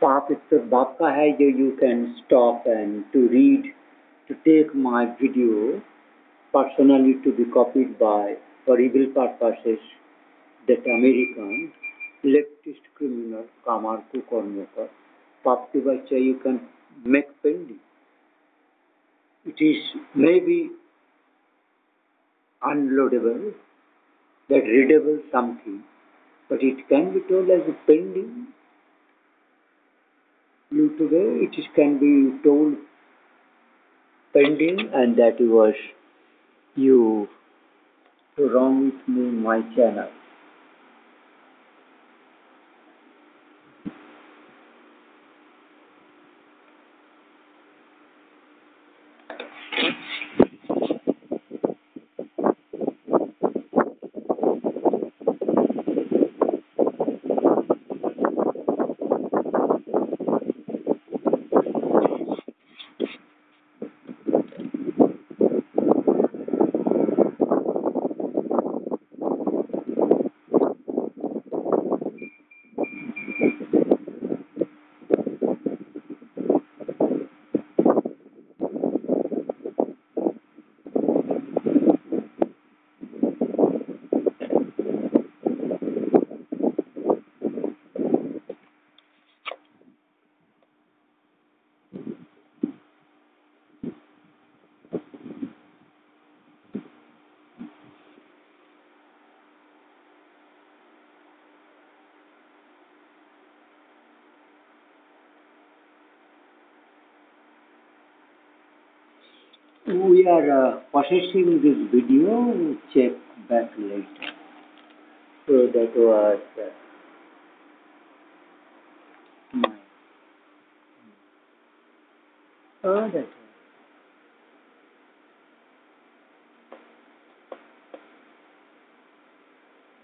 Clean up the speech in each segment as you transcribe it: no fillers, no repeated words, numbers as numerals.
पाप इस बाप का है जो you can stop and to read, to take my video personally to be copied by for evil purposes that American leftist criminal Kamar Kukormokar. Paap ke bacha you can make pending. It is maybe unloadable, that readable something, but it can be told as a pending. You today it is, can be told pending, and that was you wrong with me my channel. We are processing this video, we'll check back later. So that was my. Oh, that was.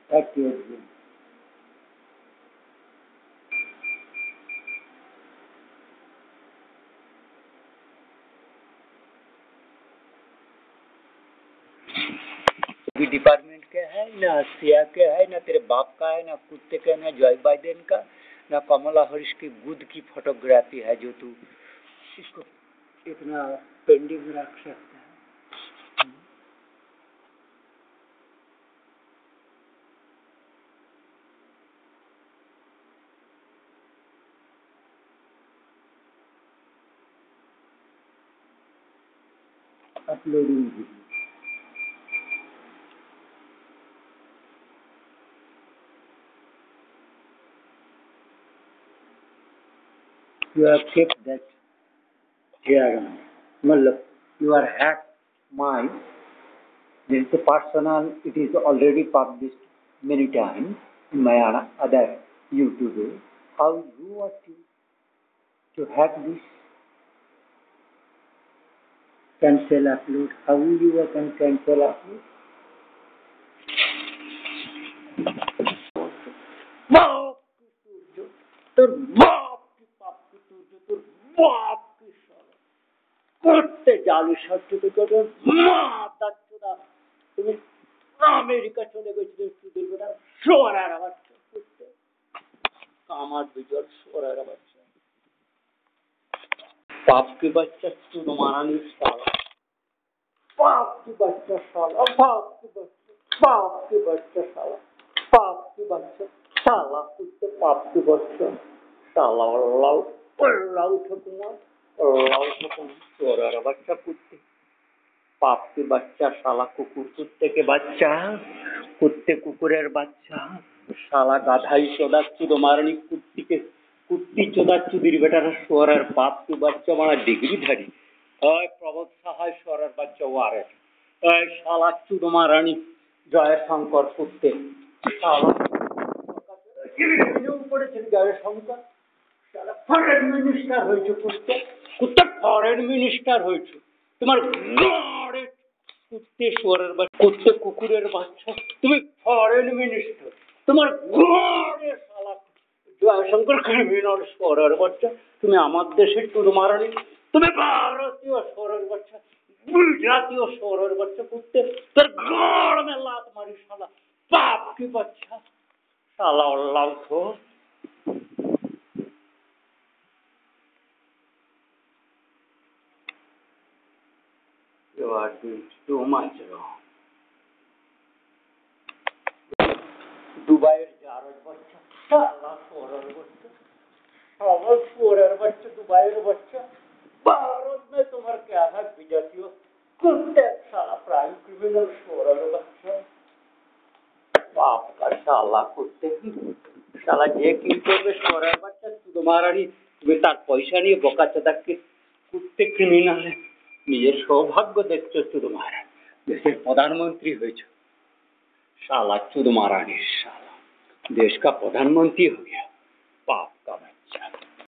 That was good. भी department के है ना सिया के है ना तेरे बाप का है ना कुत्ते का ना जॉय बाइडेन का ना कमला हरीश की गुद की फोटोग्राफी है जो तू इसको इतना पेंडिंग में रख सकता है. Uploading video. You have kept that here. Matlab, you are hacked my. This is a personal. It is already published many times in my other YouTube. How you are to hack this? Cancel upload. How you can cancel upload? তোর বাপ কি পাপ কি তোর বাপ কি সালা করতে জালি সার্টিফিকেট মাথা চোদা তুমি আমেরিকা চলে গেছিলে স্টুডেন্ট বেটা সোরার বাচ্চা করতে কামার বিজল সোরার বাচ্চা पाप की बच्चा तू मारानी साला पाप की बच्चा साला पाप की बच्चा साला पाप की बच्चा साला कुत्ते पाप की बच्चा साला लाउ ठकुमा चोरा बच्चा कुत्ते पाप की बच्चा साला कुकुर कुत्ते के बच्चा कुत्ते कुकुरेर बच्चा साला गाधाई चोदा चुदो मारनी कुत्ती के कुत्ती चोदा चुदिर बेटारा सोरार बाप की बच्चा मारा डिग्री धारी ओए प्रबोध सहाय सोरार बच्चा वारे ओए साला चुदो मारानी जय शंकर कुत्ते साला ऊपर जय शंकर साला फॉरेन मिनिस्टर হয়েছে কুত্তে কুত্তে ফরেন মিনিস্টার হয়েছে তোমার গড়ে কুত্তে সোরের বাচ্চা কুত্তে কুকুরের বাচ্চা তুমি ফরেন মিনিস্টার তোমার গড়ে শালা জয়শঙ্কর ক্রিমিনাল সোরের বাচ্চা তুমি আমার দেশের চুদো মারানি তুমি ভারতীয় সোরের বাচ্চা গুজরাতীয় সোরের বাচ্চা কুত্তে তোর গড় में लात मारी শালা बाप की बच्चा শালা अल्लाह को are doing too much wrong. দুবাইয়ের জারজ বাচ্চা, শালা সোরের বাচ্চা, শালা সোরের বাচ্চা, দুবাইয়ের বাচ্চা। भारत में तुम्हारा क्या है विजातियों? कुत्ते साला प्राइम क्रिमिनल सोरेर बच्चा, बाप का शाला कुत्ते, শালা যে কি করবে সোরের বাচ্চা তোমারা নি, তুমি তার পয়সা নিয়ে বোকাচোদাকে কুত্তে ক্রিমিনাল নিজের সৌভাগ্য দেখছো তোমারা, দেশের প্রধানমন্ত্রী হয়েছে, শালা चुद महारानी, शाला देश का प्रधानमंत्री हो गया।